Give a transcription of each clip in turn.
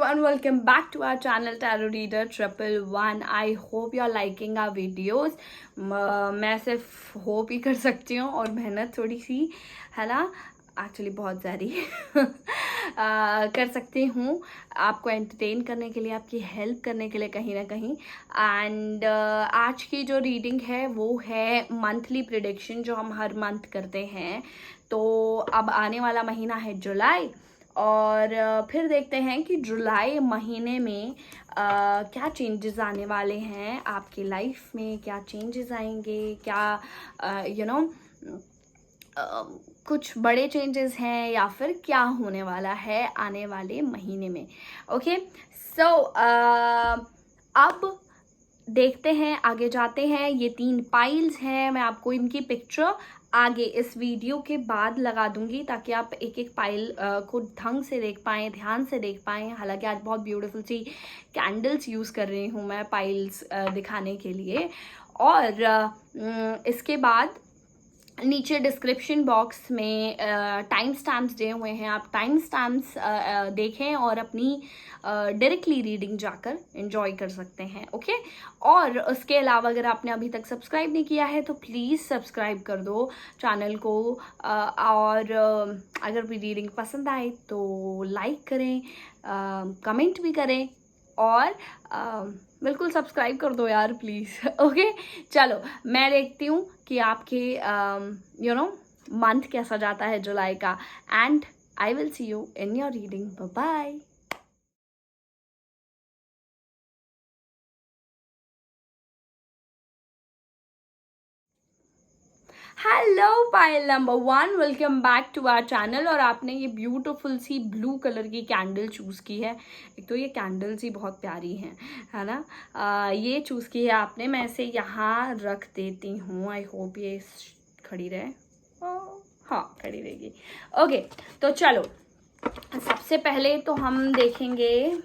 everyone, welcome back to our channel Tarot Reader 111. I hope you are liking our videos. मैं सिर्फ hope ही कर सकती हूँ और मेहनत थोड़ी सी है ना, एक्चुअली बहुत ज़्यादा कर सकती हूँ आपको एंटरटेन करने के लिए, आपकी हेल्प करने के लिए कहीं ना कहीं। एंड आज की जो रीडिंग है वो है मंथली प्रिडिक्शन जो हम हर मंथ करते हैं। तो अब आने वाला महीना है जुलाई, और फिर देखते हैं कि जुलाई महीने में क्या चेंजेस आने वाले हैं आपकी लाइफ में, क्या चेंजेस आएंगे, क्या कुछ बड़े चेंजेस हैं या फिर क्या होने वाला है आने वाले महीने में। ओके, सो अब देखते हैं, आगे जाते हैं। ये 3 पाइल्स हैं, मैं आपको इनकी पिक्चर आगे इस वीडियो के बाद लगा दूंगी ताकि आप एक एक पाइल को ढंग से देख पाएँ, ध्यान से देख पाएँ। हालांकि आज बहुत ब्यूटीफुल सी कैंडल्स यूज़ कर रही हूँ मैं पाइल्स दिखाने के लिए। और इसके बाद नीचे डिस्क्रिप्शन बॉक्स में टाइम स्टैम्प्स दिए हुए हैं, आप टाइम स्टैम्प्स देखें और अपनी डायरेक्टली रीडिंग जाकर एंजॉय कर सकते हैं। ओके, और उसके अलावा अगर आपने अभी तक सब्सक्राइब नहीं किया है तो प्लीज़ सब्सक्राइब कर दो चैनल को। और अगर भी रीडिंग पसंद आए तो लाइक करें, कमेंट भी करें और बिल्कुल सब्सक्राइब कर दो यार प्लीज़। ओके, चलो मैं देखती हूँ कि आपके मंथ कैसा जाता है जुलाई का। And I will see you in your reading. Bye bye. Hello Payal number 1, welcome back to our channel. और आपने ये ब्यूटीफुल सी ब्लू कलर की कैंडल चूज़ की है। एक तो ये कैंडल्स ही बहुत प्यारी हैं, है ना। ये चूज़ की है आपने, मैं इसे यहाँ रख देती हूँ। आई होप ये खड़ी रहे। हाँ, खड़ी रहेगी। ओके, तो चलो सबसे पहले तो हम देखेंगे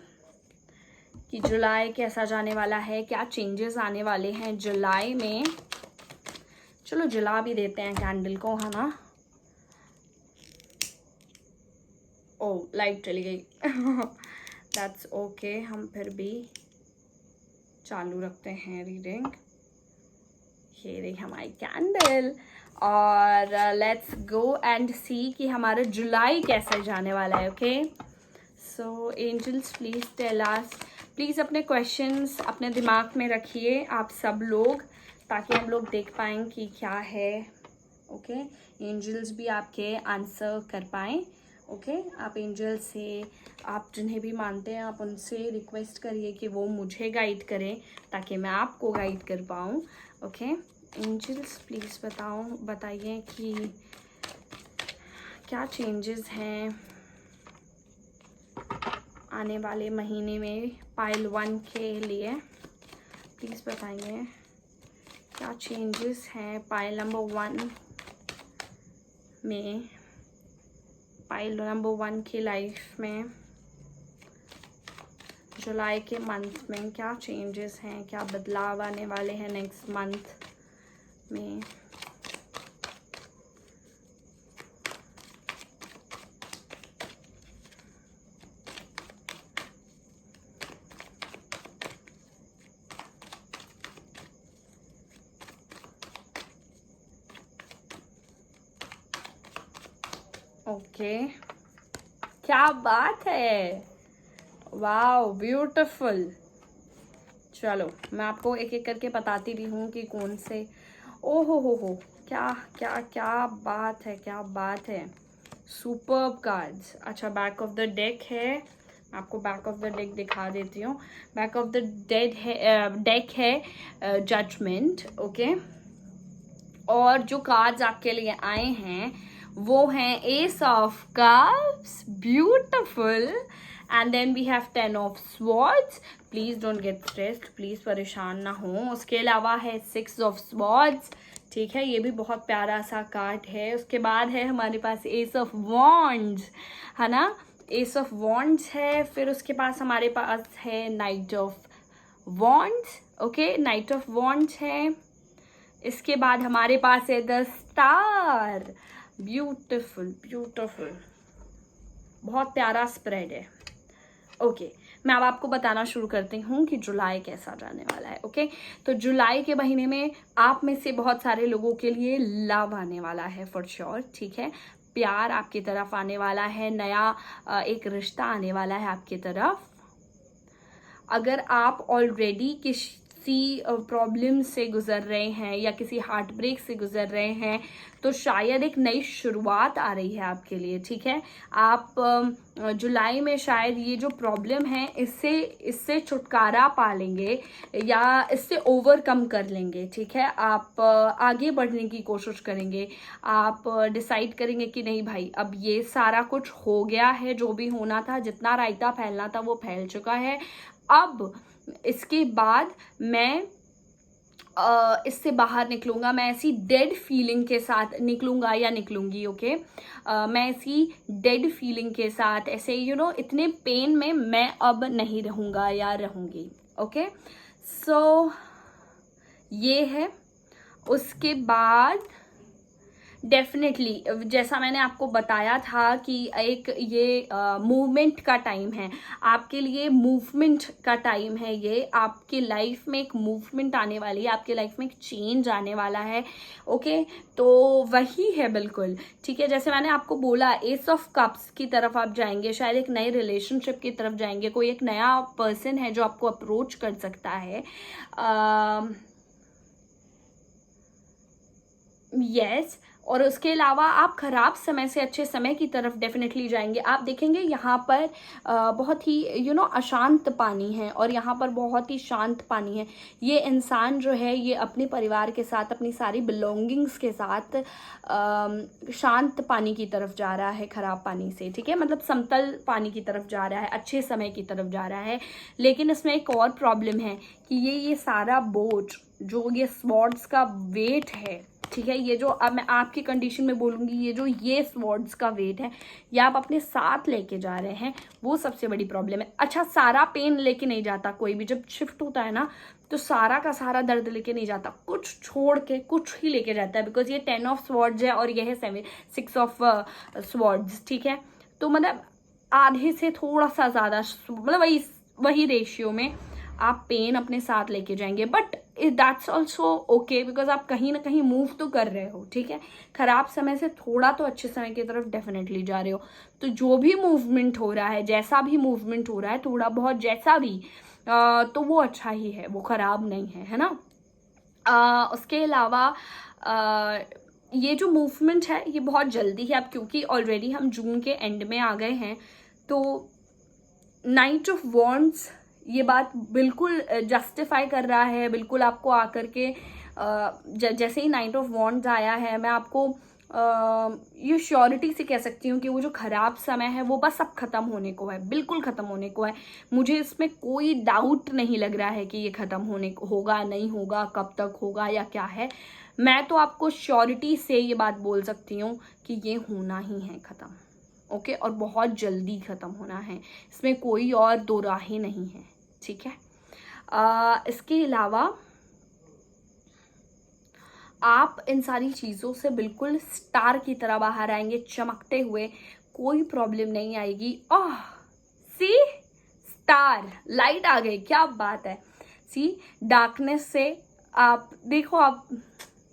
कि जुलाई कैसा जाने वाला है, क्या चेंजेस आने वाले हैं जुलाई में। चलो जला भी देते हैं कैंडल को, है ना। ओ, लाइट चली गई। दैट्स ओके, हम फिर भी चालू रखते हैं रीडिंग। ये रही हमारी कैंडल, और लेट्स गो एंड सी कि हमारा जुलाई कैसे जाने वाला है। Okay, so angels please tell us. Please अपने क्वेश्चंस अपने दिमाग में रखिए आप सब लोग, ताकि हम लोग देख पाएँ कि क्या है। ओके, एंजल्स भी आपके आंसर कर पाएँ। ओके, आप एंजल से, आप जिन्हें भी मानते हैं, आप उनसे रिक्वेस्ट करिए कि वो मुझे गाइड करें ताकि मैं आपको गाइड कर पाऊँ। ओके, एंजल्स प्लीज़ बताइए कि क्या चेंजेस हैं आने वाले महीने में पाइल 1 के लिए। प्लीज़ बताइए क्या चेंजेस हैं पाइल नंबर 1 में, पाइल नंबर 1 की लाइफ में जुलाई के मंथ में क्या चेंजेस हैं, क्या बदलाव आने वाले हैं नेक्स्ट मंथ में। ओके, क्या बात है, वाओ ब्यूटीफुल। चलो मैं आपको एक एक करके बताती भी हूँ कि कौन से। ओ हो, क्या क्या क्या बात है, क्या बात है। Superb cards. अच्छा, बैक ऑफ द डेक है, आपको बैक ऑफ द डेक दिखा देती हूँ। बैक ऑफ द डेक है जजमेंट। ओके, और जो कार्ड्स आपके लिए आए हैं वो हैं ace of cups, beautiful, and then we have 10 of swords. Please don't get stressed, please परेशान ना हो। उसके अलावा है 6 ऑफ स्वॉर्ड्स, ठीक है, ये भी बहुत प्यारा सा कार्ड है। उसके बाद है हमारे पास एस ऑफ वॉन्ड्स, है ना, एस ऑफ वॉन्ड्स है। फिर उसके पास हमारे पास है night of wands. Okay, night of wands है। इसके बाद हमारे पास है द स्टार, ब्यूटिफुल ब्यूटिफुल, बहुत प्यारा स्प्रेड है। ओके, मैं अब आपको बताना शुरू करती हूँ कि जुलाई कैसा जाने वाला है। ओके, तो जुलाई के महीने में आप में से बहुत सारे लोगों के लिए लव आने वाला है फॉर श्योर। ठीक है, प्यार आपकी तरफ आने वाला है, नया एक रिश्ता आने वाला है आपकी तरफ। अगर आप ऑलरेडी किसी प्रॉब्लम से गुजर रहे हैं या किसी हार्ट ब्रेक से गुजर रहे हैं तो शायद एक नई शुरुआत आ रही है आपके लिए। ठीक है, आप जुलाई में शायद ये जो प्रॉब्लम है इससे छुटकारा पा लेंगे या इससे ओवरकम कर लेंगे। ठीक है, आप आगे बढ़ने की कोशिश करेंगे, आप डिसाइड करेंगे कि नहीं भाई अब ये सारा कुछ हो गया है, जो भी होना था, जितना रायता फैलना था वो फैल चुका है। अब इसके बाद मैं इससे बाहर निकलूंगा, मैं ऐसी डेड फीलिंग के साथ निकलूंगा या निकलूंगी। ओके, मैं ऐसी डेड फीलिंग के साथ ऐसे इतने पेन में मैं अब नहीं रहूंगा या रहूंगी। ओके, सो ये है। उसके बाद डेफिनेटली जैसा मैंने आपको बताया था कि एक ये मूवमेंट का टाइम है आपके लिए, मूवमेंट का टाइम है ये। आपकी लाइफ में एक मूवमेंट आने वाली है, आपकी लाइफ में एक चेंज आने वाला है। ओके, तो वही है बिल्कुल। ठीक है, जैसे मैंने आपको बोला एस ऑफ कप्स की तरफ आप जाएंगे, शायद एक नए रिलेशनशिप की तरफ जाएंगे, कोई एक नया पर्सन है जो आपको अप्रोच कर सकता है। यस, और उसके अलावा आप खराब समय से अच्छे समय की तरफ डेफिनेटली जाएंगे। आप देखेंगे यहाँ पर बहुत ही अशांत पानी है और यहाँ पर बहुत ही शांत पानी है। ये इंसान जो है ये अपने परिवार के साथ, अपनी सारी बिलोंगिंग्स के साथ शांत पानी की तरफ जा रहा है, खराब पानी से। ठीक है, मतलब समतल पानी की तरफ जा रहा है, अच्छे समय की तरफ जा रहा है। लेकिन इसमें एक और प्रॉब्लम है कि ये सारा बोझ जो ये स्वॉर्ड्स का वेट है, ठीक है, ये जो अब मैं आपकी कंडीशन में बोलूँगी, ये स्वॉर्ड्स का वेट है, ये आप अपने साथ लेके जा रहे हैं, वो सबसे बड़ी प्रॉब्लम है। अच्छा, सारा पेन लेके नहीं जाता कोई भी, जब शिफ्ट होता है ना तो सारा का सारा दर्द लेके नहीं जाता, कुछ छोड़ के कुछ ही लेके जाता है। बिकॉज ये 10 ऑफ स्वॉर्ड्स है और ये है 6 ऑफ स्वॉर्ड्स। ठीक है, तो मतलब आधे से थोड़ा सा ज़्यादा, मतलब वही रेशियो में आप पेन अपने साथ लेके जाएंगे। But that's also okay, because आप कहीं ना कहीं मूव तो कर रहे हो। ठीक है, खराब समय से थोड़ा तो अच्छे समय की तरफ डेफिनेटली जा रहे हो। तो जो भी मूवमेंट हो रहा है, जैसा भी मूवमेंट हो रहा है, थोड़ा बहुत जैसा भी, तो वो अच्छा ही है, वो खराब नहीं है ना। उसके अलावा ये जो मूवमेंट है ये बहुत जल्दी है अब, क्योंकि ऑलरेडी हम जून के एंड में आ गए हैं। तो नाइट ऑफ वॉन्ड्स ये बात बिल्कुल जस्टिफाई कर रहा है, बिल्कुल आपको आकर के जैसे ही नाइट ऑफ वॉन्ड्स आया है, मैं आपको ये श्योरिटी से कह सकती हूँ कि वो जो खराब समय है वो बस अब ख़त्म होने को है, बिल्कुल ख़त्म होने को है। मुझे इसमें कोई डाउट नहीं लग रहा है कि ये ख़त्म होने को होगा, नहीं होगा, कब तक होगा या क्या है। मैं तो आपको श्योरिटी से ये बात बोल सकती हूँ कि ये होना ही है ख़त्म। ओके, और बहुत जल्दी ख़त्म होना है, इसमें कोई और दो राहें नहीं है। ठीक है, इसके अलावा आप इन सारी चीज़ों से बिल्कुल स्टार की तरह बाहर आएंगे, चमकते हुए, कोई प्रॉब्लम नहीं आएगी। ओह सी, स्टार, लाइट आ गई, क्या बात है। सी, डार्कनेस से आप देखो, आप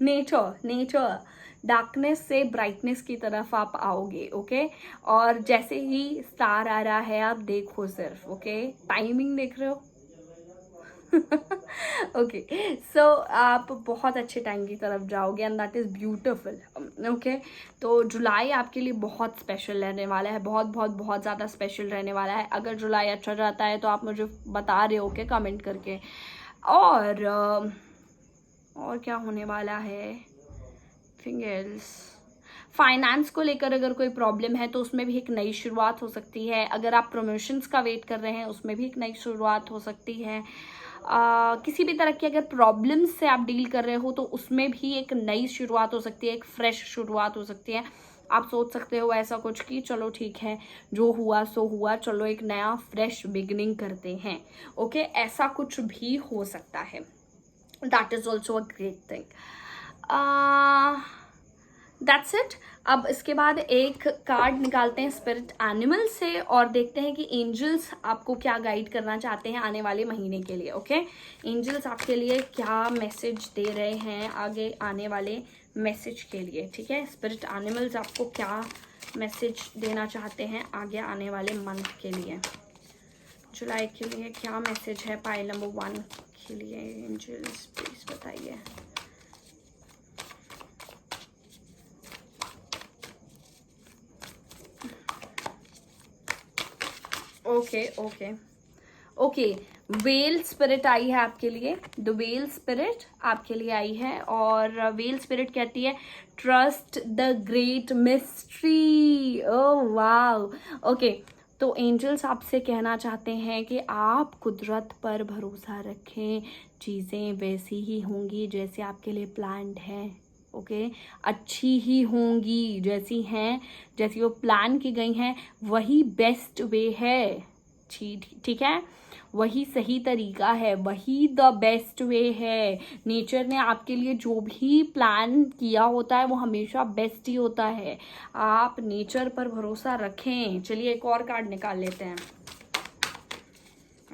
नेचर डार्कनेस से ब्राइटनेस की तरफ आप आओगे। ओके, और जैसे ही स्टार आ रहा है आप देखो सिर्फ, ओके, टाइमिंग देख रहे हो। ओके, सो आप बहुत अच्छे टाइम की तरफ जाओगे and that is beautiful. Okay, तो जुलाई आपके लिए बहुत स्पेशल रहने वाला है, बहुत बहुत बहुत ज़्यादा स्पेशल रहने वाला है। अगर जुलाई अच्छा जाता है तो आप मुझे बता रहे हो, कमेंट करके। और क्या होने वाला है, फिंगर्स, फाइनेंस को लेकर अगर कोई प्रॉब्लम है तो उसमें भी एक नई शुरुआत हो सकती है। अगर आप प्रमोशंस का वेट कर रहे हैं उसमें भी एक नई शुरुआत हो सकती है। किसी भी तरह की अगर प्रॉब्लम्स से आप डील कर रहे हो तो उसमें भी एक नई शुरुआत हो सकती है, एक फ्रेश शुरुआत हो सकती है। आप सोच सकते हो ऐसा कुछ कि चलो ठीक है, जो हुआ सो हुआ, चलो एक नया फ्रेश बिगिनिंग करते हैं। ओके, ऐसा कुछ भी हो सकता है, that is also a great thing. That's it. अब इसके बाद एक कार्ड निकालते हैं स्पिरिट एनिमल से और देखते हैं कि एंजल्स आपको क्या गाइड करना चाहते हैं आने वाले महीने के लिए। ओके, एंजल्स आपके लिए क्या मैसेज दे रहे हैं आगे आने वाले मैसेज के लिए। ठीक है, स्पिरिट एनिमल्स आपको क्या मैसेज देना चाहते हैं आगे आने वाले मंथ के लिए। जुलाई के लिए क्या मैसेज है पाइल नंबर 1 के लिए, एंजल्स प्लीज बताइए। Okay okay okay, well spirit आई है आपके लिए। द वेल स्पिरिट आपके लिए आई है और वेल स्पिरिट कहती है trust the great mystery. Oh wow, okay, तो एंजल्स आपसे कहना चाहते हैं कि आप कुदरत पर भरोसा रखें, चीज़ें वैसी ही होंगी जैसे आपके लिए प्लान्ड है। ओके, अच्छी ही होंगी जैसी हैं, जैसी वो प्लान की गई हैं, वही बेस्ट वे है। ठीक है, वही सही तरीका है, वही द बेस्ट वे है। नेचर ने आपके लिए जो भी प्लान किया होता है वो हमेशा बेस्ट ही होता है। आप नेचर पर भरोसा रखें। चलिए एक और कार्ड निकाल लेते हैं।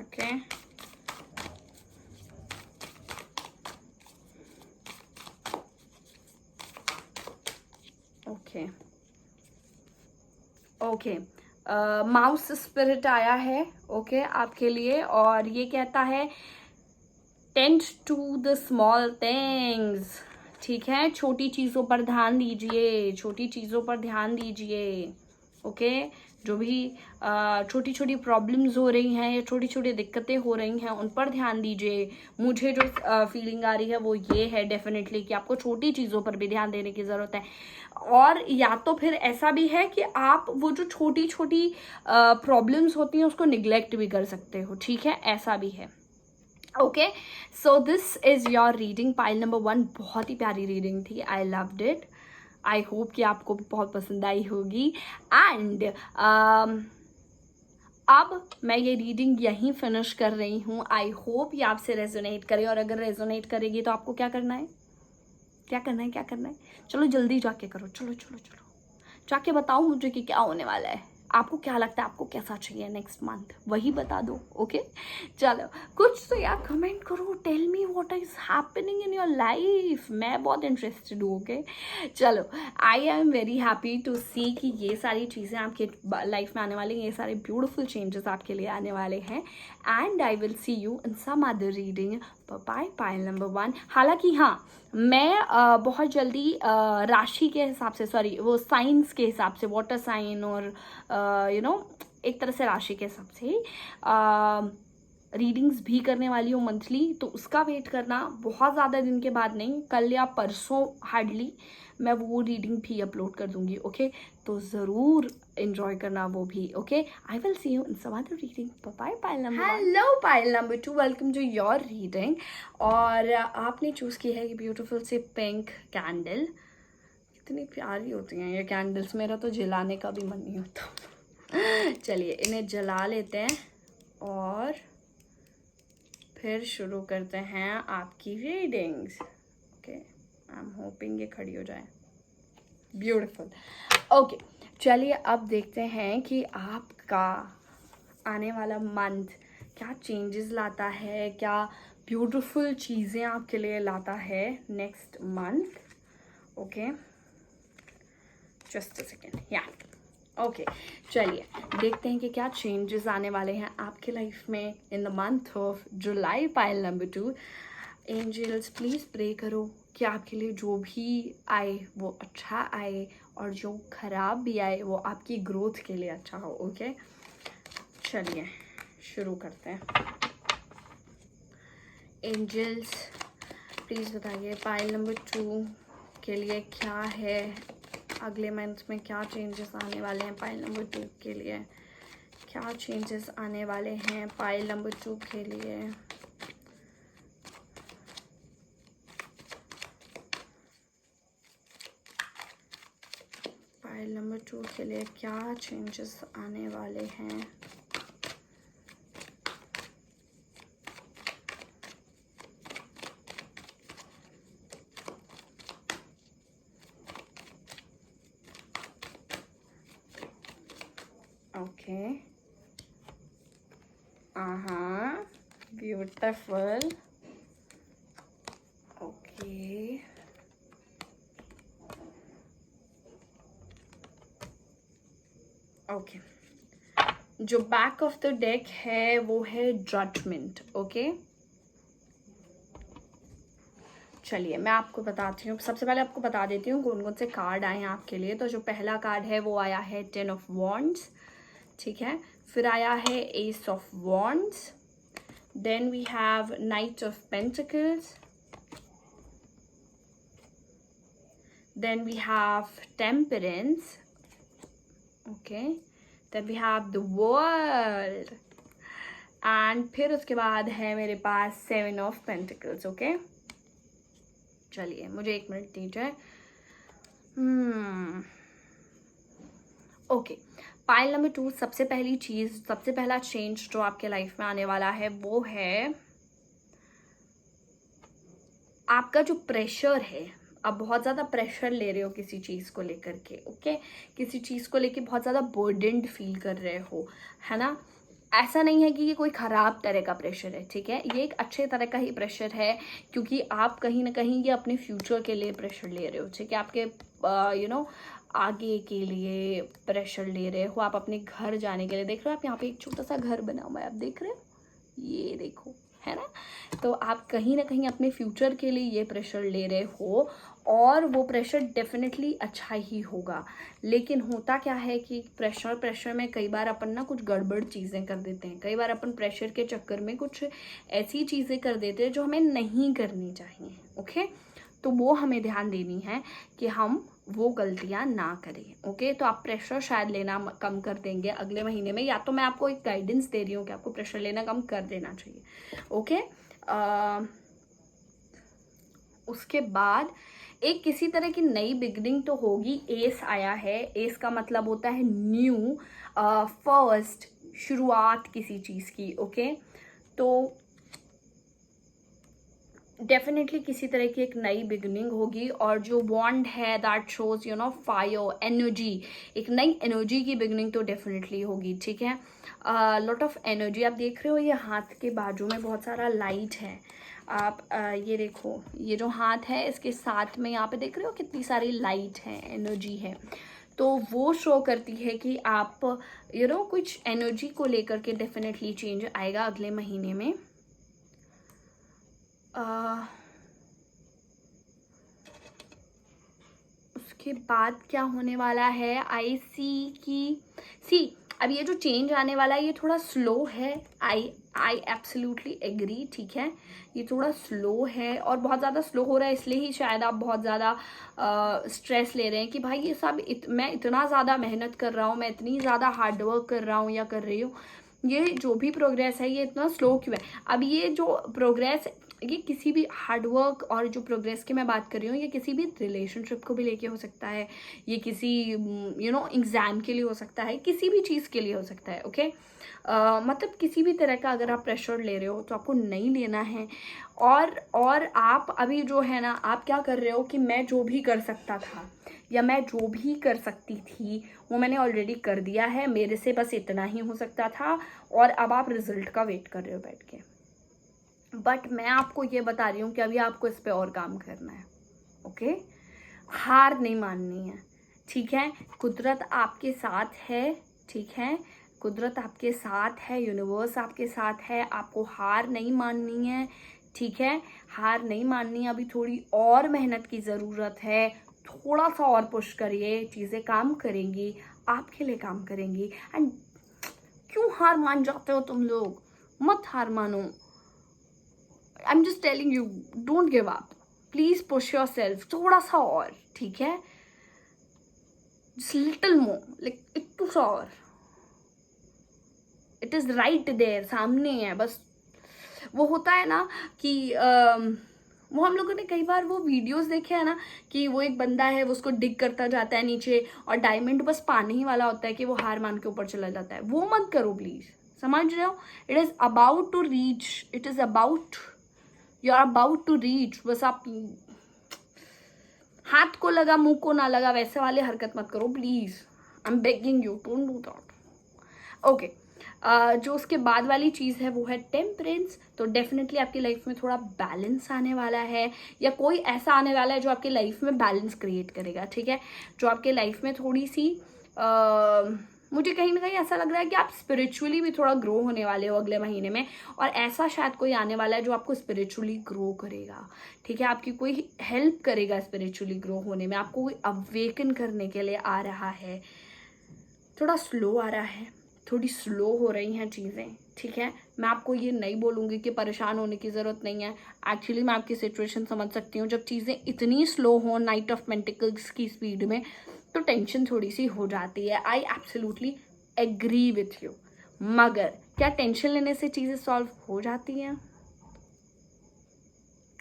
Okay, okay okay, mouse spirit आया है ओके आपके लिए और ये कहता है tend to the small things. ठीक है, छोटी चीज़ों पर ध्यान दीजिए, छोटी चीज़ों पर ध्यान दीजिए। ओके, जो भी छोटी छोटी प्रॉब्लम्स हो रही हैं या छोटी छोटी दिक्कतें हो रही हैं उन पर ध्यान दीजिए। मुझे जो फीलिंग आ रही है वो ये है डेफिनेटली कि आपको छोटी चीज़ों पर भी ध्यान देने की ज़रूरत है। और या तो फिर ऐसा भी है कि आप वो जो छोटी छोटी प्रॉब्लम्स होती हैं उसको निग्लेक्ट भी कर सकते हो। ठीक है, ऐसा भी है। Okay, so this is your reading pile number 1। बहुत ही प्यारी रीडिंग थी, I loved it. I hope कि आपको भी बहुत पसंद आई होगी। एंड अब मैं ये रीडिंग यहीं फिनिश कर रही हूँ। आई होप ये आपसे रेजोनेट करे और अगर रेजोनेट करेगी तो आपको क्या करना है, क्या करना है, क्या करना है, चलो जल्दी जाके करो, चलो चलो चलो जाके बताओ मुझे कि क्या होने वाला है। आपको क्या लगता है, आपको कैसा चाहिए नेक्स्ट मंथ, वही बता दो। ओके, चलो कुछ तो यार कमेंट करो, tell me what is happening in your life. मैं बहुत इंटरेस्टेड हूँ। ओके, चलो, I am very happy to see कि ये सारी चीज़ें आपके लाइफ में आने वाली हैं, ये सारे ब्यूटिफुल चेंजेस आपके लिए आने वाले हैं। And I will see you in some other reading. Bye, pile number 1। हालांकि हाँ, मैं बहुत जल्दी राशि के हिसाब से, सॉरी वो साइंस के हिसाब से, वाटर साइन और एक तरह से राशि के हिसाब से रीडिंग्स भी करने वाली हूँ मंथली। तो उसका वेट करना, बहुत ज़्यादा दिन के बाद नहीं, कल या परसों हार्डली मैं वो रीडिंग भी अपलोड कर दूंगी। ओके, तो ज़रूर एंजॉय करना वो भी। Okay, I will see you in some other reading. Bye, pile number 1। Hello pile number 2, welcome to your reading. और आपने चूज़ की है ये ब्यूटीफुल से पिंक कैंडल। कितनी प्यारी होती हैं ये कैंडल्स, मेरा तो जलाने का भी मन नहीं होता। चलिए इन्हें जला लेते हैं और फिर शुरू करते हैं आपकी readings. Okay, I am hoping ये खड़ी हो जाए। ब्यूटीफुल। ओके, चलिए अब देखते हैं कि आपका आने वाला मंथ क्या चेंजेस लाता है, क्या ब्यूटीफुल चीज़ें आपके लिए लाता है next month. Okay, just a second, या ओके, चलिए देखते हैं कि क्या चेंजेस आने वाले हैं आपके लाइफ में in the month of July. Pile number 2, angels please pray करो कि आपके लिए जो भी आए वो अच्छा आए और जो खराब भी आए वो आपकी ग्रोथ के लिए अच्छा हो। ओके, चलिए शुरू करते हैं। एंजल्स प्लीज़ बताइए पाइल नंबर 2 के लिए क्या है, अगले मंथ में क्या चेंजेस आने वाले हैं। पाइल नंबर 2 के लिए क्या चेंजेस आने वाले हैं पाइल नंबर 2 के लिए। पाइल नंबर 2 के लिए क्या चेंजेस आने वाले हैं। Okay. Beautiful. Okay. Okay. जो बैक ऑफ द डेक है वो है जजमेंट. ओके, चलिए मैं आपको बताती हूँ. सबसे पहले आपको बता देती हूँ कौन कौन से कार्ड आए हैं आपके लिए. तो जो पहला कार्ड है वो आया है 10 ऑफ वॉन्ड्स. ठीक है, फिर आया है ace of wands. Then we have knight of pentacles. Then we have temperance. Okay, then we have the world. And फिर उसके बाद है मेरे पास 7 ऑफ पेंटिकल्स. ओके, चलिए मुझे 1 मिनट दीजिए. Okay, pile number 2. सबसे पहली चीज, सबसे पहला चेंज जो आपके लाइफ में आने वाला है वो है आपका जो प्रेशर है. आप बहुत ज़्यादा प्रेशर ले रहे हो किसी चीज़ को लेकर के. ओके, किसी चीज़ को लेके बहुत ज़्यादा बर्डन्ड फील कर रहे हो, है ना. ऐसा नहीं है कि ये कोई ख़राब तरह का प्रेशर है. ठीक है, ये एक अच्छे तरह का ही प्रेशर है, क्योंकि आप कहीं ना कहीं ये अपने फ्यूचर के लिए प्रेशर ले रहे हो. ठीक है, आपके आगे के लिए प्रेशर ले रहे हो. आप अपने घर जाने के लिए देख रहे हो. आप यहाँ पे एक छोटा सा घर बना हुआ है, आप देख रहे हो, ये देखो, है ना. तो आप कहीं ना कहीं अपने फ्यूचर के लिए ये प्रेशर ले रहे हो, और वो प्रेशर डेफिनेटली अच्छा ही होगा. लेकिन होता क्या है कि प्रेशर में कई बार अपन ना कुछ गड़बड़ चीज़ें कर देते हैं. कई बार अपन प्रेशर के चक्कर में कुछ ऐसी चीज़ें कर देते हैं जो हमें नहीं करनी चाहिए. ओके, तो वो हमें ध्यान देनी है कि हम वो गलतियां ना करें. ओके, तो आप प्रेशर शायद लेना कम कर देंगे अगले महीने में, या तो मैं आपको एक गाइडेंस दे रही हूँ कि आपको प्रेशर लेना कम कर देना चाहिए. ओके, उसके बाद एक किसी तरह की नई बिगनिंग तो होगी. एस आया है. एस का मतलब होता है न्यू, फर्स्ट, शुरुआत किसी चीज़ की. ओके, तो डेफिनेटली किसी तरह की एक नई बिगनिंग होगी. और जो बॉन्ड है दैट शोज फायर, एनर्जी, एक नई एनर्जी की बिगनिंग तो डेफिनेटली होगी. ठीक है, लॉट ऑफ एनर्जी. आप देख रहे हो ये हाथ के बाजू में बहुत सारा लाइट है. आप ये देखो, ये जो हाथ है इसके साथ में यहाँ पे देख रहे हो कितनी सारी लाइट है, एनर्जी है. तो वो शो करती है कि आप कुछ एनर्जी को लेकर के डेफिनेटली चेंज आएगा अगले महीने में. उसके बाद क्या होने वाला है, आई सी अब ये जो चेंज आने वाला है ये थोड़ा स्लो है. I absolutely agree. ठीक है, ये थोड़ा स्लो है, और बहुत ज़्यादा स्लो हो रहा है इसलिए ही शायद आप बहुत ज़्यादा स्ट्रेस ले रहे हैं कि भाई ये सब मैं इतना ज़्यादा मेहनत कर रहा हूँ, मैं इतनी ज़्यादा हार्डवर्क कर रहा हूँ या कर रही हूँ, ये जो भी प्रोग्रेस है ये इतना स्लो क्यों है. अब ये जो प्रोग्रेस, ये किसी भी हार्डवर्क और जो प्रोग्रेस की मैं बात कर रही हूँ, ये किसी भी रिलेशनशिप को भी लेके हो सकता है, ये किसी एग्ज़ाम के लिए हो सकता है, किसी भी चीज़ के लिए हो सकता है. ओके, मतलब किसी भी तरह का अगर आप प्रेशर ले रहे हो तो आपको नहीं लेना है. और आप अभी जो है ना, आप क्या कर रहे हो कि मैं जो भी कर सकता था या मैं जो भी कर सकती थी वो मैंने ऑलरेडी कर दिया है, मेरे से बस इतना ही हो सकता था, और अब आप रिजल्ट का वेट कर रहे हो बैठ के. बट मैं आपको ये बता रही हूँ कि अभी आपको इस पे और काम करना है. ओके, हार नहीं माननी है. ठीक है, कुदरत आपके साथ है. ठीक है, कुदरत आपके साथ है, यूनिवर्स आपके साथ है. आपको हार नहीं माननी है. ठीक है, हार नहीं माननी है. अभी थोड़ी और मेहनत की ज़रूरत है. थोड़ा सा और पुश करिए, चीज़ें काम करेंगी, आपके लिए काम करेंगी. एंड क्यों हार मान जाते हो तुम लोग, मत हार मानो. I am just telling you, don't give up. Please push your self थोड़ा सा और. ठीक है, जस्ट लिटिल मोर, लाइक इतना सा और. इट इज राइट देयर, सामने है. बस वो होता है ना कि वो हम लोगों ने कई बार वो वीडियोस देखे हैं ना, कि वो एक बंदा है, वो उसको डिग करता जाता है नीचे, और डायमंड बस पाने ही वाला होता है कि वो हार मान के ऊपर चला जाता है. वो मत करो प्लीज. समझ रहे हो, it is about to reach, it is about, you are about to reach. बस आप हाथ को लगा मुंह को ना लगा वैसे वाले हरकत मत करो please. I am begging you, don't do that. Okay जो उसके बाद वाली चीज़ है वो है टेम्परेंस। तो डेफिनेटली आपकी लाइफ में थोड़ा बैलेंस आने वाला है, या कोई ऐसा आने वाला है जो आपकी लाइफ में बैलेंस क्रिएट करेगा, ठीक है। जो आपके लाइफ में थोड़ी सी मुझे कहीं ना कहीं ऐसा लग रहा है कि आप स्पिरिचुअली भी थोड़ा ग्रो होने वाले हो अगले महीने में, और ऐसा शायद कोई आने वाला है जो आपको स्पिरिचुअली ग्रो करेगा, ठीक है। आपकी कोई हेल्प करेगा स्पिरिचुअली ग्रो होने में, आपको कोई अवेकन करने के लिए आ रहा है। थोड़ा स्लो आ रहा है, थोड़ी स्लो हो रही हैं चीज़ें, ठीक है। मैं आपको ये नहीं बोलूँगी कि परेशान होने की ज़रूरत नहीं है। एक्चुअली मैं आपकी सिचुएशन समझ सकती हूँ। जब चीज़ें इतनी स्लो हों नाइट ऑफ पेंटिकल्स की स्पीड में, तो टेंशन थोड़ी सी हो जाती है। I absolutely agree with you. मगर क्या टेंशन लेने से चीज़ें सॉल्व हो जाती हैं?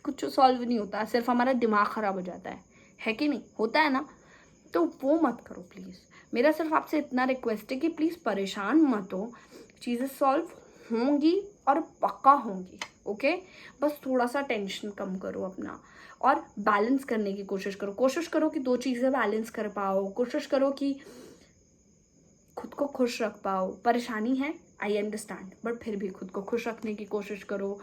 कुछ सॉल्व नहीं होता, सिर्फ हमारा दिमाग ख़राब हो जाता है कि नहीं? होता है ना? तो वो मत करो प्लीज़। मेरा सिर्फ आपसे इतना रिक्वेस्ट है कि प्लीज़ परेशान मत हो, चीज़ें सॉल्व होंगी और पक्का होंगी, ओके। बस थोड़ा सा टेंशन कम करो अपना, और बैलेंस करने की कोशिश करो कि दो चीज़ें बैलेंस कर पाओ। कोशिश करो कि खुद को खुश रख पाओ। परेशानी है, आई अंडरस्टैंड, बट फिर भी खुद को खुश रखने की कोशिश करो।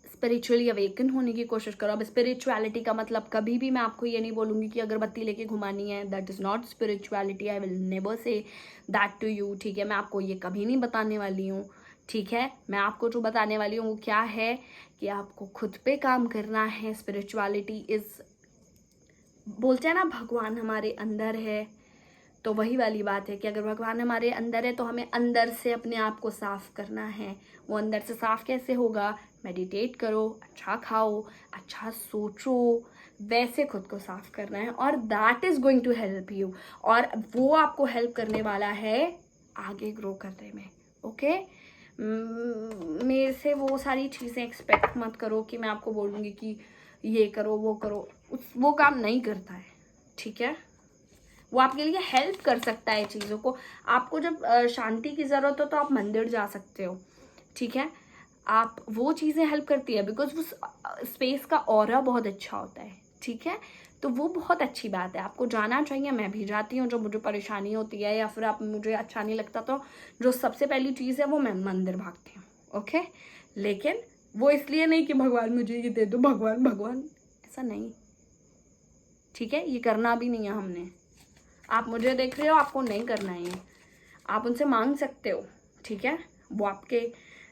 स्पिरिचुअली अवेकन होने की कोशिश करो। अब स्पिरिचुअलिटी का मतलब कभी भी मैं आपको ये नहीं बोलूँगी कि अगरबत्ती लेके घुमानी है, that is not spirituality. I will never say that to you, ठीक है। मैं आपको ये कभी नहीं बताने वाली हूँ, ठीक है। मैं आपको जो बताने वाली हूँ वो क्या है कि आपको खुद पे काम करना है। स्पिरिचुअलिटी इज़, बोलते हैं ना भगवान हमारे अंदर है, तो वही वाली बात है कि अगर भगवान हमारे अंदर है तो हमें अंदर से अपने आप को साफ करना है। वो अंदर से साफ कैसे होगा? मेडिटेट करो, अच्छा खाओ, अच्छा सोचो, वैसे खुद को साफ करना है, और that is going to help you. और वो आपको हेल्प करने वाला है आगे ग्रो करने में, ओके। मेरे से वो सारी चीज़ें एक्सपेक्ट मत करो कि मैं आपको बोलूँगी कि ये करो वो करो, वो काम नहीं करता है, ठीक है। वो आपके लिए हेल्प कर सकता है चीज़ों को। आपको जब शांति की ज़रूरत हो तो आप मंदिर जा सकते हो, ठीक है। आप वो चीज़ें हेल्प करती है, बिकॉज वो स्पेस का ऑरा बहुत अच्छा होता है, ठीक है। तो वो बहुत अच्छी बात है, आपको जाना चाहिए। मैं भी जाती हूँ जब मुझे परेशानी होती है, या फिर आप मुझे अच्छा नहीं लगता तो जो सबसे पहली चीज़ है वो मैं मंदिर भागती हूँ, ओके। लेकिन वो इसलिए नहीं कि भगवान मुझे ये दे दो, भगवान भगवान, ऐसा नहीं, ठीक है। ये करना भी नहीं है हमने। आप मुझे देख रहे हो, आपको नहीं करना है ये। आप उनसे मांग सकते हो, ठीक है। वो आपके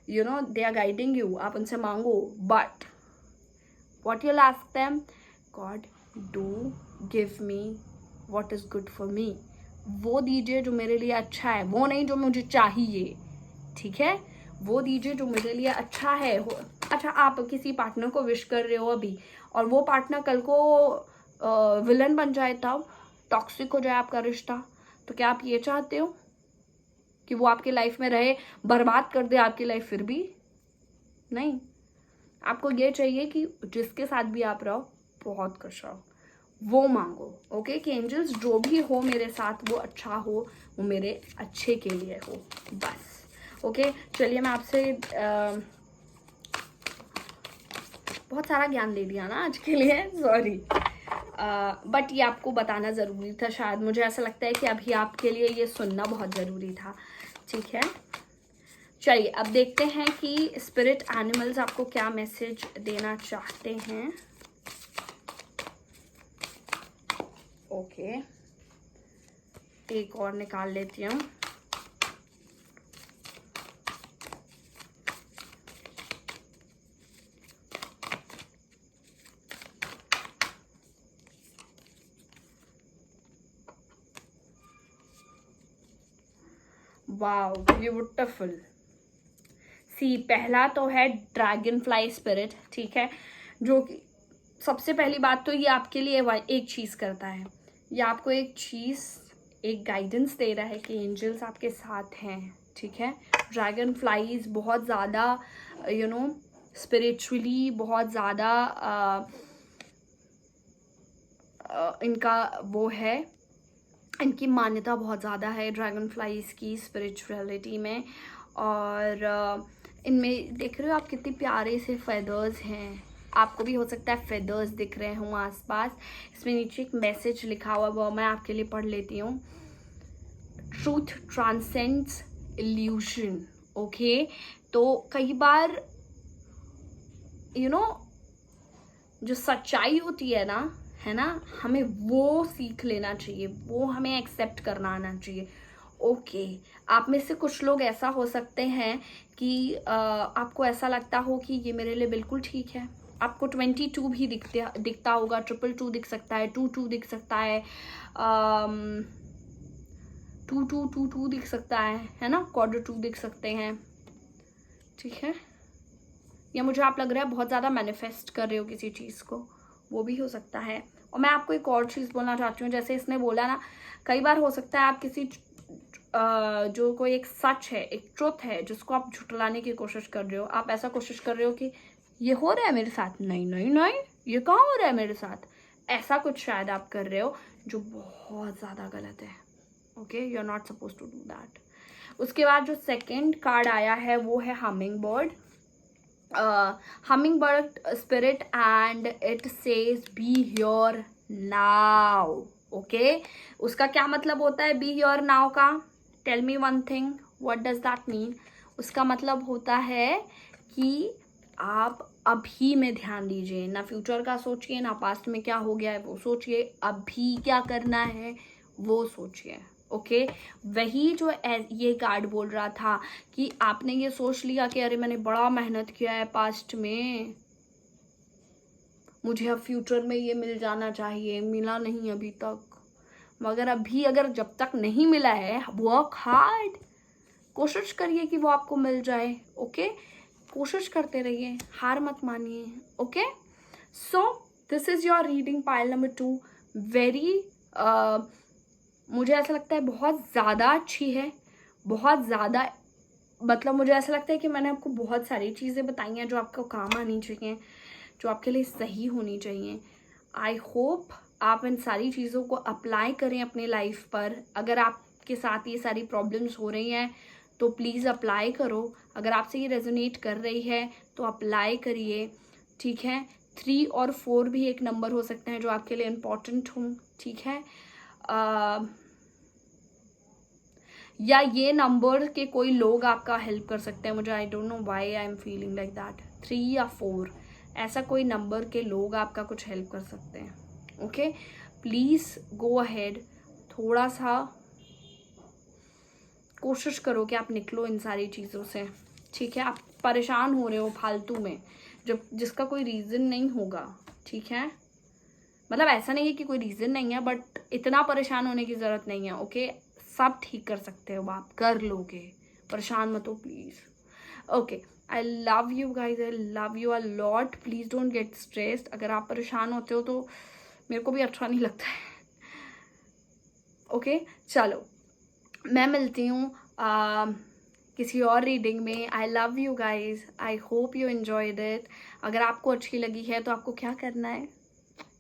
you know they are guiding you, आप उनसे मांगो, but what you'll ask them, god do give me what is good for me. वो दीजिए जो मेरे लिए अच्छा है, वो नहीं जो मुझे चाहिए, ठीक है। वो दीजिए जो मेरे लिए अच्छा है। अच्छा, आप किसी पार्टनर को विश कर रहे हो अभी, और वो पार्टनर कल को विलन बन जाए, तब टॉक्सिक हो जाए आपका रिश्ता, तो क्या आप ये चाहते हो कि वो आपकी लाइफ में रहे, बर्बाद कर दे आपकी लाइफ? फिर भी नहीं। आपको ये चाहिए कि जिसके साथ भी आप रहो बहुत खुश रहो, वो मांगो, ओके। कि एंजल्स जो भी हो मेरे साथ वो अच्छा हो, वो मेरे अच्छे के लिए हो, बस, ओके। चलिए, मैं आपसे बहुत सारा ज्ञान दे दिया ना आज के लिए, सॉरी, बट ये आपको बताना ज़रूरी था शायद। मुझे ऐसा लगता है कि अभी आपके लिए ये सुनना बहुत ज़रूरी था, ठीक है। चलिए, अब देखते हैं कि स्पिरिट एनिमल्स आपको क्या मैसेज देना चाहते हैं, ओके। एक और निकाल लेती हूँ। Wow, beautiful. सी, पहला तो है ड्रैगन फ्लाई स्पिरिट, ठीक है। जो कि सबसे पहली बात तो ये आपके लिए एक चीज़ करता है, ये आपको एक चीज़, एक गाइडेंस दे रहा है कि एंजल्स आपके साथ हैं, ठीक है। ड्रैगन फ्लाईज बहुत ज़्यादा यू नो स्पिरिचुअली बहुत ज़्यादा इनका वो है, इनकी मान्यता बहुत ज़्यादा है ड्रैगन फ्लाईज की स्पिरिचुअलिटी में। और इनमें देख रहे हो आप कितने प्यारे से फेदर्स हैं, आपको भी हो सकता है फेदर्स दिख रहे हों आसपास। इसमें नीचे एक मैसेज लिखा हुआ, वो मैं आपके लिए पढ़ लेती हूँ। Truth transcends evolution. ओके, तो कई बार जो सच्चाई होती है ना, हमें वो सीख लेना चाहिए, वो हमें एक्सेप्ट करना आना चाहिए। ओके, आप में से कुछ लोग ऐसा हो सकते हैं कि आपको ऐसा लगता हो कि ये मेरे लिए बिल्कुल ठीक है। आपको 22 भी दिखता होगा, 222 दिख सकता है, 22 दिख सकता है, 2222 दिख सकता है ना, Q2 दिख सकते हैं, ठीक है। या मुझे आप लग रहा है बहुत ज़्यादा मैनिफेस्ट कर रहे हो किसी चीज़ को, वो भी हो सकता है। और मैं आपको एक और चीज़ बोलना चाहती हूँ, जैसे इसने बोला ना, कई बार हो सकता है आप किसी जो कोई एक सच है, एक ट्रुथ है, जिसको आप झुटलाने की कोशिश कर रहे हो। आप ऐसा कोशिश कर रहे हो कि ये हो रहा है मेरे साथ, नहीं नहीं नहीं, ये कहाँ हो रहा है मेरे साथ, ऐसा कुछ शायद आप कर रहे हो जो बहुत ज़्यादा गलत है। Okay, you are not suppose to do that. उसके बाद जो सेकेंड कार्ड आया है वो है humming bird. hummingbird spirit and it says be here now। Okay, उसका क्या मतलब होता है be here now का? Tell me one thing, what does that mean? उसका मतलब होता है कि आप अभी में ध्यान दीजिए, ना फ्यूचर का सोचिए, ना पास्ट में क्या हो गया है वो सोचिए, अभी क्या करना है वो सोचिए। ओके, वही जो ये कार्ड बोल रहा था कि आपने ये सोच लिया कि अरे मैंने बड़ा मेहनत किया है पास्ट में, मुझे अब फ्यूचर में ये मिल जाना चाहिए, मिला नहीं अभी तक। मगर अभी अगर जब तक नहीं मिला है, वर्क हार्ड, कोशिश करिए कि वो आपको मिल जाए। ओके, कोशिश करते रहिए, हार मत मानिए। Okay, so this is your reading pile number 2। Very मुझे ऐसा लगता है बहुत ज़्यादा अच्छी है, बहुत ज़्यादा, मतलब मुझे ऐसा लगता है कि मैंने आपको बहुत सारी चीज़ें बताई हैं जो आपको काम आनी चाहिए, जो आपके लिए सही होनी चाहिए। आई होप आप इन सारी चीज़ों को अप्लाई करें अपनी लाइफ पर। अगर आपके साथ ये सारी प्रॉब्लम्स हो रही हैं तो प्लीज़ अप्लाई करो। अगर आपसे ये रेजोनेट कर रही है तो अप्लाई करिए, ठीक है। 3 और 4 भी एक नंबर हो सकते हैं जो आपके लिए इम्पॉर्टेंट हों, ठीक है। या ये नंबर के कोई लोग आपका हेल्प कर सकते हैं, मुझे I don't know why I am feeling like that. 3 या 4 ऐसा कोई नंबर के लोग आपका कुछ हेल्प कर सकते हैं। ओके, प्लीज़ गो अहेड, थोड़ा सा कोशिश करो कि आप निकलो इन सारी चीज़ों से, ठीक है। आप परेशान हो रहे हो फालतू में, जब जिसका कोई रीज़न नहीं होगा, ठीक है। मतलब ऐसा नहीं है कि कोई रीज़न नहीं है, बट इतना परेशान होने की ज़रूरत नहीं है। ओके, सब ठीक कर सकते हो, आप कर लोगे, परेशान मत हो please. Okay, I love you guys, I love you a lot. Please don't get stressed. अगर आप परेशान होते हो तो मेरे को भी अच्छा नहीं लगता है। ओके, चलो मैं मिलती हूँ किसी और रीडिंग में। I love you guys, I hope you enjoyed it. अगर आपको अच्छी लगी है तो आपको क्या करना है?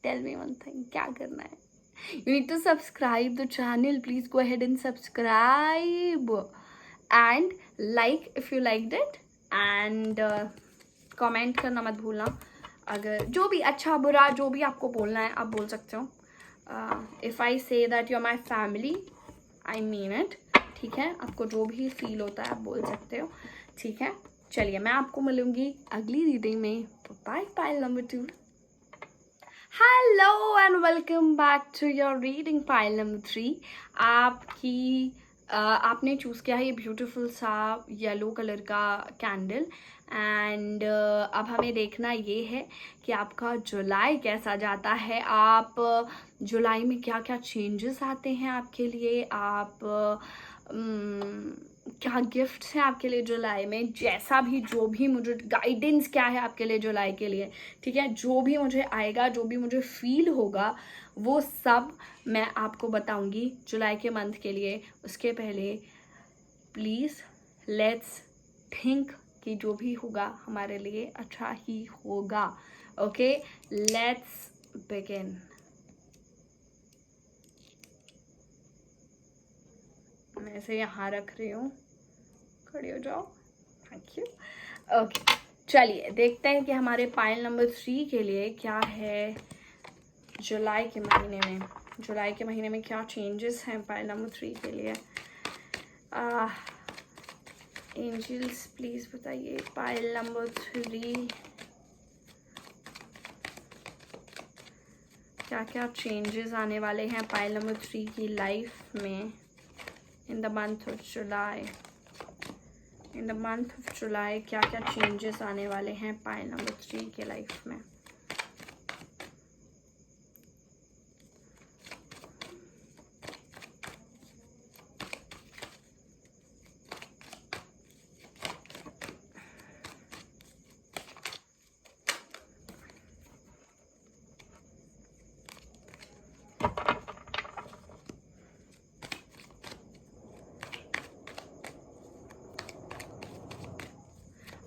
टेल मी वन थिंग, क्या करना है? You need to subscribe the channel. Please go ahead and subscribe and like if you liked it, and comment करना मत भूलना। अगर जो भी अच्छा बुरा जो भी आपको बोलना है आप बोल सकते हो। If I say that you're my family, I mean it, ठीक है। आपको जो भी फील होता है आप बोल सकते हो, ठीक है। चलिए मैं आपको मिलूंगी अगली रीडिंग में। Bye, pile number 2। Hello and welcome back to your reading pile number 3। आपने चूज़ किया है ये ब्यूटीफुल सा येलो कलर का कैंडल, एंड अब हमें देखना ये है कि आपका जुलाई कैसा जाता है। आप जुलाई में क्या क्या चेंजेस आते हैं आपके लिए, आप क्या गिफ्ट्स हैं आपके लिए जुलाई में, जैसा भी जो भी मुझे गाइडेंस क्या है आपके लिए जुलाई के लिए, ठीक है। जो भी मुझे आएगा, जो भी मुझे फील होगा, वो सब मैं आपको बताऊंगी जुलाई के मंथ के लिए। उसके पहले प्लीज़ लेट्स थिंक कि जो भी होगा हमारे लिए अच्छा ही होगा। Okay, let's begin. मैं इसे यहाँ रख रही हूँ, खड़ी हो जाओ, थैंक यू। ओके, चलिए देखते हैं कि हमारे पाइल नंबर 3 के लिए क्या है जुलाई के महीने में। जुलाई के महीने में क्या चेंजेस हैं पाइल नंबर 3 के लिए। एंजल्स प्लीज बताइए पाइल नंबर 3 क्या क्या चेंजेस आने वाले हैं पाइल नंबर 3 की लाइफ में in the month of July. In the month of जुलाई क्या क्या चेंजेस आने वाले हैं पाइल नंबर 3 के लाइफ में।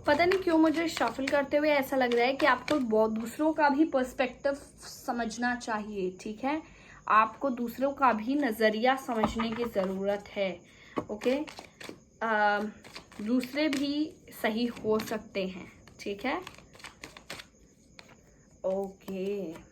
पता नहीं क्यों मुझे शफल करते हुए ऐसा लग रहा है कि आपको बहुत दूसरों का भी पर्सपेक्टिव समझना चाहिए, ठीक है। आपको दूसरों का भी नज़रिया समझने की ज़रूरत है, ओके। दूसरे भी सही हो सकते हैं, ठीक है, ओके।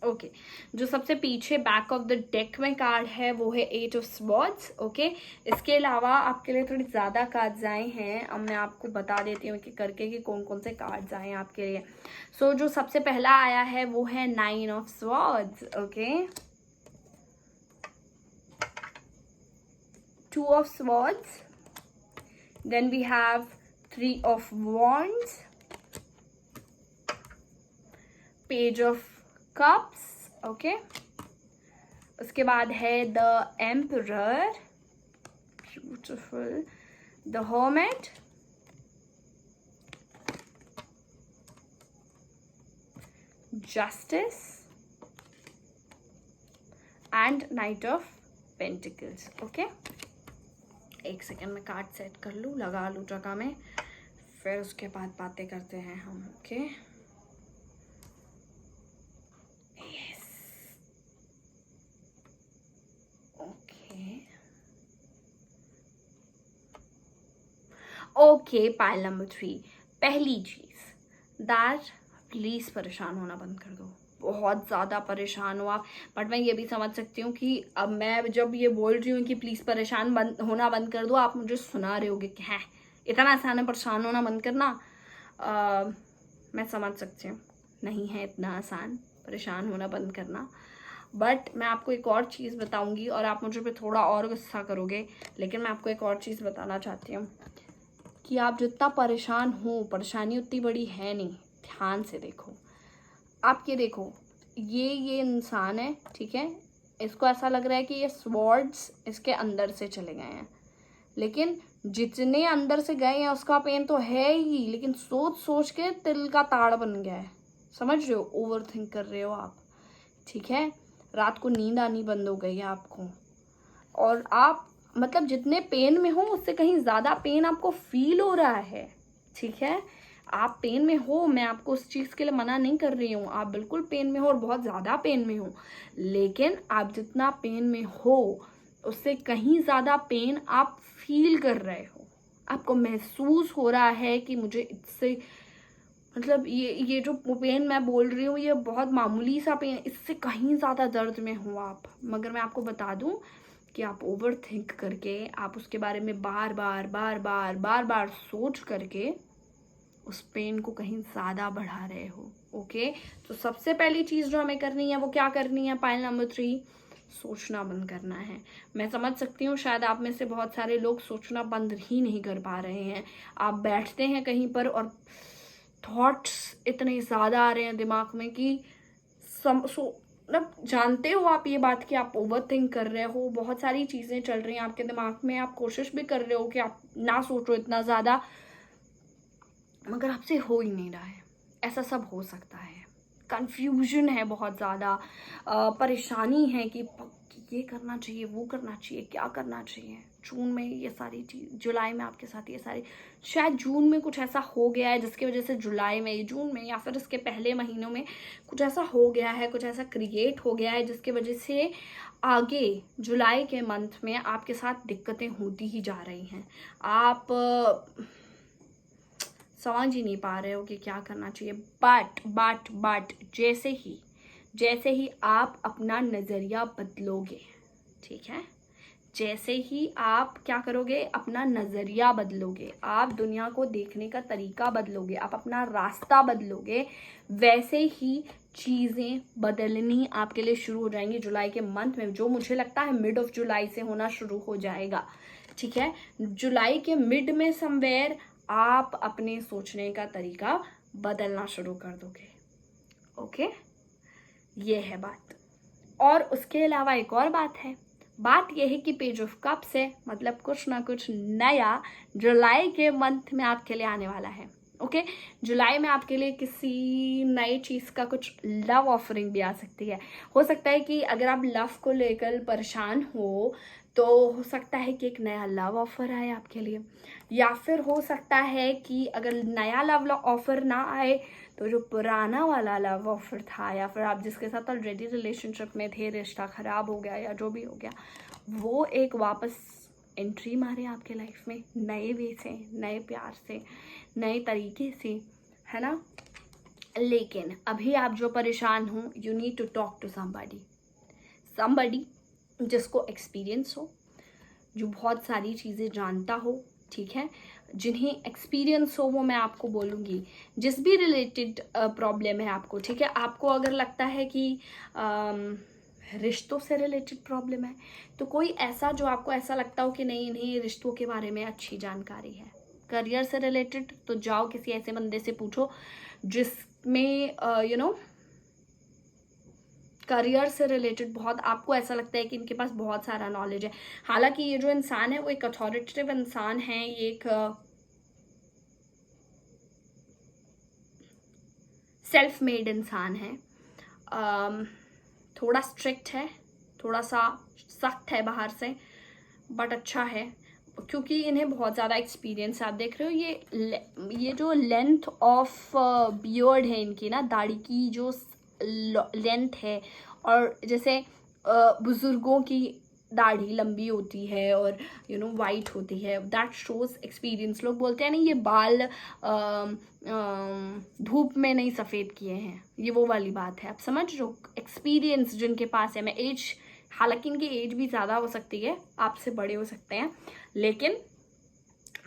ओके जो सबसे पीछे बैक ऑफ द डेक में कार्ड है वो है 8 ऑफ स्वॉर्ड्स, ओके। इसके अलावा आपके लिए थोड़ी ज़्यादा कार्ड्स आए हैं, अब मैं आपको बता देती हूँ कि करके कि कौन कौन से कार्ड्स आए हैं आपके लिए। सो जो सबसे पहला आया है वो है 9 of swords, okay. 2 of swords, then we have 3 of wands, page of cups, okay. उसके बाद है the emperor, beautiful, the hermit, justice and knight of pentacles, okay. एक सेकेंड में कार्ड सेट कर लूँ, लगा लूँ जगह में, फिर उसके बाद बातें करते हैं हम, ओके। ओके पाइल नंबर 3, पहली चीज़ दैट प्लीज़ परेशान होना बंद कर दो। बहुत ज़्यादा परेशान हो आप, बट मैं ये भी समझ सकती हूँ कि अब मैं जब ये बोल रही हूँ कि प्लीज़ परेशान होना बंद कर दो, आप मुझे सुना रहे होगे कि हैं इतना आसान है परेशान होना बंद करना। मैं समझ सकती हूँ नहीं है इतना आसान परेशान होना बंद करना, बट मैं आपको एक और चीज़ बताऊँगी और आप मुझे पे थोड़ा और गुस्सा करोगे, लेकिन मैं आपको एक और चीज़ बताना चाहती हूँ कि आप जितना परेशान हो, परेशानी उतनी बड़ी है नहीं। ध्यान से देखो, आप ये देखो, ये इंसान है, ठीक है, इसको ऐसा लग रहा है कि ये स्वॉर्ड्स इसके अंदर से चले गए हैं, लेकिन जितने अंदर से गए हैं उसका पेन तो है ही, लेकिन सोच सोच के तिल का ताड़ बन गया है, समझ रहे हो, ओवर थिंक कर रहे हो आप, ठीक है। रात को नींद आनी बंद हो गई है आपको, और आप मतलब जितने पेन में हो उससे कहीं ज़्यादा पेन आपको फील हो रहा है, ठीक है। आप पेन में हो, मैं आपको उस चीज़ के लिए मना नहीं कर रही हूँ, आप बिल्कुल पेन में हो और बहुत ज़्यादा पेन में हो, लेकिन आप जितना पेन में हो उससे कहीं ज़्यादा पेन आप फील कर रहे हो, आपको महसूस हो रहा है कि मुझे इससे मतलब ये जो पेन मैं बोल रही हूँ ये बहुत मामूली सा पेन, इससे कहीं ज़्यादा दर्द में हो आप। मगर मैं आपको बता दूँ कि आप ओवर थिंक करके, आप उसके बारे में बार बार सोच करके उस पेन को कहीं ज़्यादा बढ़ा रहे हो, ओके। तो सबसे पहली चीज़ जो हमें करनी है वो क्या करनी है पाइल नंबर 3, सोचना बंद करना है। मैं समझ सकती हूँ शायद आप में से बहुत सारे लोग सोचना बंद ही नहीं कर पा रहे हैं, आप बैठते हैं कहीं पर और थॉट्स इतने ज़्यादा आ रहे हैं दिमाग में कि मतलब जानते हो आप ये बात कि आप ओवर थिंक कर रहे हो, बहुत सारी चीज़ें चल रही हैं आपके दिमाग में, आप कोशिश भी कर रहे हो कि आप ना सोचो इतना ज़्यादा, मगर आपसे हो ही नहीं रहा है। ऐसा सब हो सकता है, कंफ्यूजन है बहुत ज़्यादा, परेशानी है कि ये करना चाहिए, वो करना चाहिए, क्या करना चाहिए। जून में ये सारी चीज़, जुलाई में आपके साथ ये सारी, शायद जून में कुछ ऐसा हो गया है जिसकी वजह से जुलाई में, जून में या फिर इसके पहले महीनों में कुछ ऐसा हो गया है, कुछ ऐसा क्रिएट हो गया है जिसकी वजह से आगे जुलाई के मंथ में आपके साथ दिक्कतें होती ही जा रही हैं। आप समझ ही नहीं पा रहे हो कि क्या करना चाहिए। बट जैसे ही आप अपना नज़रिया बदलोगे, ठीक है, जैसे ही आप क्या करोगे, अपना नज़रिया बदलोगे, आप दुनिया को देखने का तरीका बदलोगे, आप अपना रास्ता बदलोगे, वैसे ही चीज़ें बदलनी आपके लिए शुरू हो जाएंगी जुलाई के मंथ में, जो मुझे लगता है मिड ऑफ जुलाई से होना शुरू हो जाएगा। ठीक है, जुलाई के मिड में समवेयर आप अपने सोचने का तरीका बदलना शुरू कर दोगे। ओके, ये है बात। और उसके अलावा एक और बात है, बात यह है कि पेज ऑफ कप्स है, मतलब कुछ ना कुछ नया जुलाई के मंथ में आपके लिए आने वाला है। ओके, जुलाई में आपके लिए किसी नई चीज़ का कुछ लव ऑफरिंग भी आ सकती है। हो सकता है कि अगर आप लव को लेकर परेशान हो तो हो सकता है कि एक नया लव ऑफर आए आपके लिए, या फिर हो सकता है कि अगर नया लव ऑफर ना आए तो जो पुराना वाला लव ऑफर था, या फिर आप जिसके साथ ऑलरेडी रिलेशनशिप में थे, रिश्ता ख़राब हो गया या जो भी हो गया, वो एक वापस एंट्री मारे आपके लाइफ में नए वे से, नए प्यार से, नए तरीके से, है ना। लेकिन अभी आप जो परेशान हो, you need to talk to somebody जिसको एक्सपीरियंस हो, जो बहुत सारी चीज़ें जानता हो, ठीक है, जिन्हें एक्सपीरियंस हो, वो मैं आपको बोलूँगी। जिस भी रिलेटेड प्रॉब्लम है आपको, ठीक है, आपको अगर लगता है कि रिश्तों से रिलेटेड प्रॉब्लम है, तो कोई ऐसा जो आपको ऐसा लगता हो कि नहीं इन्हें रिश्तों के बारे में अच्छी जानकारी है। करियर से रिलेटेड तो जाओ किसी ऐसे बंदे से पूछो जिसमें करियर से रिलेटेड बहुत आपको ऐसा लगता है कि इनके पास बहुत सारा नॉलेज है। हालांकि ये जो इंसान है वो एक अथॉरिटेटिव इंसान है, ये एक सेल्फ मेड इंसान है, थोड़ा स्ट्रिक्ट है, थोड़ा सा सख्त है बाहर से, बट अच्छा है क्योंकि इन्हें बहुत ज़्यादा एक्सपीरियंस है। आप देख रहे हो ये जो लेंथ ऑफ बियर्ड है इनकी ना, दाढ़ी की जो लेंथ है, और जैसे बुज़ुर्गों की दाढ़ी लंबी होती है और वाइट होती है, दैट शोज एक्सपीरियंस। लोग बोलते हैं नहीं ये बाल धूप में नहीं सफ़ेद किए हैं, ये वो वाली बात है। आप समझ रहे हो, एक्सपीरियंस जिनके पास है। मैं एज, हालांकि इनकी एज भी ज़्यादा हो सकती है, आपसे बड़े हो सकते हैं, लेकिन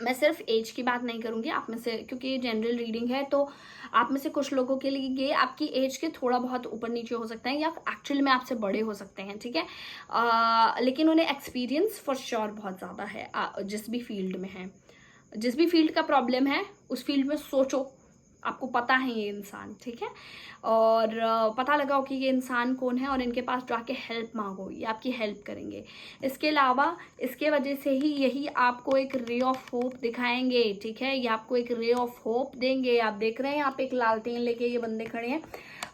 मैं सिर्फ एज की बात नहीं करूँगी। आप में से, क्योंकि ये जनरल रीडिंग है, तो आप में से कुछ लोगों के लिए ये आपकी एज के थोड़ा बहुत ऊपर नीचे हो सकते हैं, या एक्चुअली में आपसे बड़े हो सकते हैं, ठीक है, लेकिन उन्हें एक्सपीरियंस फॉर श्योर बहुत ज़्यादा है। जिस भी फील्ड में है, जिस भी फील्ड का प्रॉब्लम है उस फील्ड में सोचो, आपको पता है ये इंसान, ठीक है, और पता लगाओ कि ये इंसान कौन है, और इनके पास जाके हेल्प मांगो, ये आपकी हेल्प करेंगे। इसके अलावा इसके वजह से ही यही आपको एक रे ऑफ होप दिखाएंगे, ठीक है, ये आपको एक रे ऑफ होप देंगे। आप देख रहे हैं यहाँ पे एक लालटेन लेके ये बंदे खड़े हैं,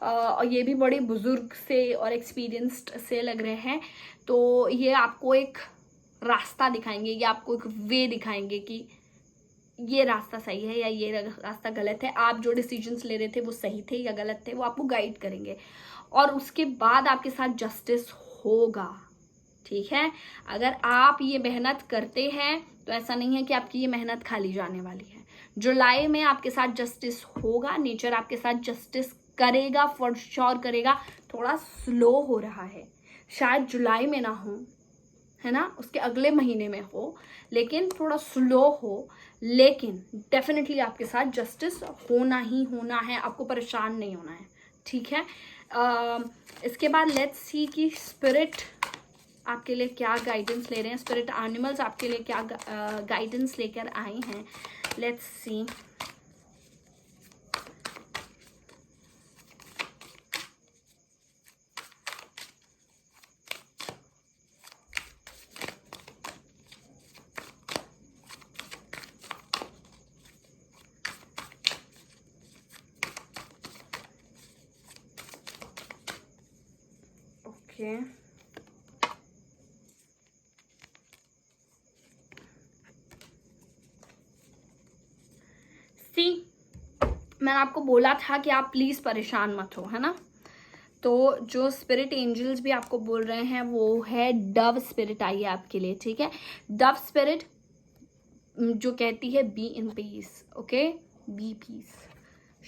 और ये भी बड़े बुजुर्ग से और एक्सपीरियंस्ड से लग रहे हैं, तो ये आपको एक रास्ता दिखाएंगे, ये आपको एक वे दिखाएंगे कि ये रास्ता सही है या ये रास्ता गलत है, आप जो डिसीजंस ले रहे थे वो सही थे या गलत थे, वो आपको गाइड करेंगे, और उसके बाद आपके साथ जस्टिस होगा, ठीक है। अगर आप ये मेहनत करते हैं तो ऐसा नहीं है कि आपकी ये मेहनत खाली जाने वाली है। जुलाई में आपके साथ जस्टिस होगा, नेचर आपके साथ जस्टिस करेगा, फॉर श्योर करेगा। थोड़ा स्लो हो रहा है, शायद जुलाई में ना हो, है ना, उसके अगले महीने में हो, लेकिन थोड़ा स्लो हो, लेकिन डेफिनेटली आपके साथ जस्टिस होना ही होना है, आपको परेशान नहीं होना है, ठीक है। इसके बाद लेट्स सी कि स्पिरिट आपके लिए क्या गाइडेंस ले रहे हैं, स्पिरिट एनिमल्स आपके लिए क्या गाइडेंस लेकर आए हैं। Let's see. ओके, सी, मैंने आपको बोला था कि आप प्लीज़ परेशान मत हो, है ना। तो जो स्पिरिट एंजल्स भी आपको बोल रहे हैं वो है डव स्पिरिट आई है आपके लिए, ठीक है। डव स्पिरिट जो कहती है be in peace, okay, be peace.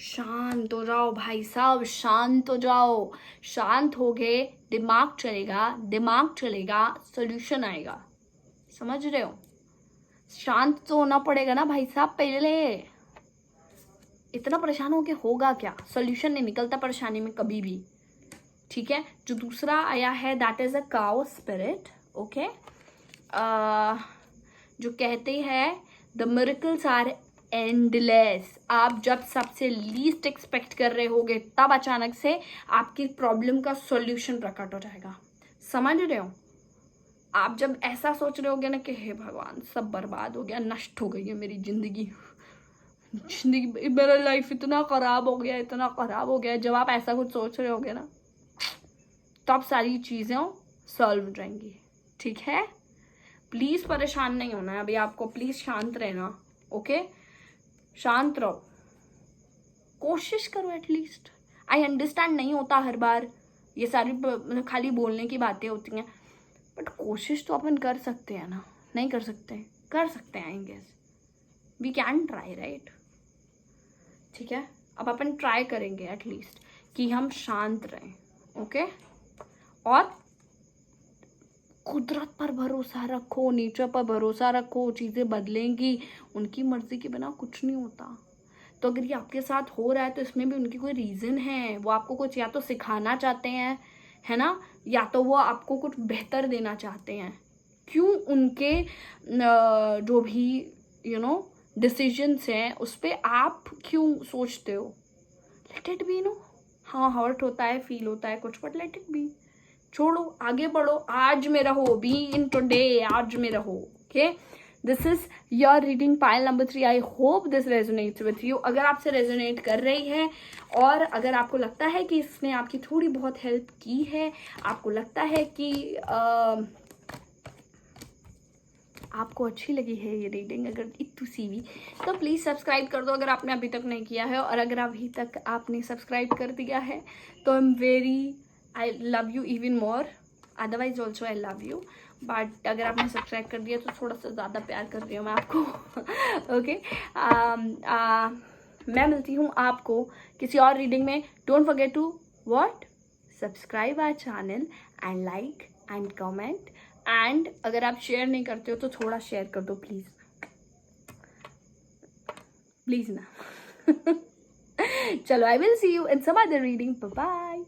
शांत हो जाओ भाई साहब, शांत हो जाओ। शांत हो गए, दिमाग चलेगा, सोल्यूशन आएगा, समझ रहे हो। शांत तो होना पड़ेगा ना भाई साहब पहले। इतना परेशान हो के होगा क्या, सोल्यूशन नहीं निकलता परेशानी में कभी भी, ठीक है। जो दूसरा आया है that is a cow spirit, okay. जो कहते हैं द मिरेकल्स आर एंडलेस। आप जब सबसे लीस्ट एक्सपेक्ट कर रहे होगे तब अचानक से आपकी प्रॉब्लम का सॉल्यूशन प्रकट हो जाएगा, समझ रहे हो। आप जब ऐसा सोच रहे होगे ना कि हे भगवान सब बर्बाद हो गया, नष्ट हो गई है मेरी जिंदगी, मेरा लाइफ इतना खराब हो गया, जब आप ऐसा कुछ सोच रहे होगे ना तब सारी चीजें सॉल्व हो जाएंगी, ठीक है। प्लीज परेशान नहीं होना है अभी आपको, प्लीज शांत रहना, ओके। शांत रहो, कोशिश करो एटलीस्ट। आई अंडरस्टैंड नहीं होता हर बार, ये सारी मतलब खाली बोलने की बातें होती हैं, बट कोशिश तो अपन कर सकते हैं ना। नहीं कर सकते, कर सकते हैं, I guess we can try, right, ठीक है। अब अपन ट्राई करेंगे एटलीस्ट कि हम शांत रहें, ओके। और कुदरत पर भरोसा रखो, नेचर पर भरोसा रखो, चीज़ें बदलेंगी, उनकी मर्जी के बिना कुछ नहीं होता। तो अगर ये आपके साथ हो रहा है तो इसमें भी उनकी कोई रीज़न है, वो आपको कुछ या तो सिखाना चाहते हैं, है ना, या तो वो आपको कुछ बेहतर देना चाहते हैं। क्यों उनके जो भी डिसीजंस हैं उस पर आप क्यों सोचते हो। Let it be, no. हाँ, हर्ट होता है, फील होता है कुछ, बट लेट इट बी, छोड़ो, आगे बढ़ो, आज में रहो, बी इन टुडे, आज में रहो, okay. This is your reading pile number 3। I hope this resonates with you. अगर आपसे रेजोनेट कर रही है और अगर आपको लगता है कि इसने आपकी थोड़ी बहुत हेल्प की है, आपको लगता है कि आपको अच्छी लगी है ये रीडिंग अगर इतू सी भी, तो प्लीज़ सब्सक्राइब कर दो अगर आपने अभी तक नहीं किया है। और अगर अभी तक आपने सब्सक्राइब कर दिया है तो I love you even more, otherwise also I love you, but अगर आपने सब्सक्राइब कर दिया तो थोड़ा सा ज़्यादा प्यार कर रही हूँ मैं आपको, ओके। मैं मिलती हूँ आपको किसी और रीडिंग में। Don't forget to what, subscribe our channel and like and comment, and अगर आप शेयर नहीं करते हो तो थोड़ा शेयर कर दो प्लीज़, प्लीज़ ना। चलो, I will see you in some other reading, bye bye.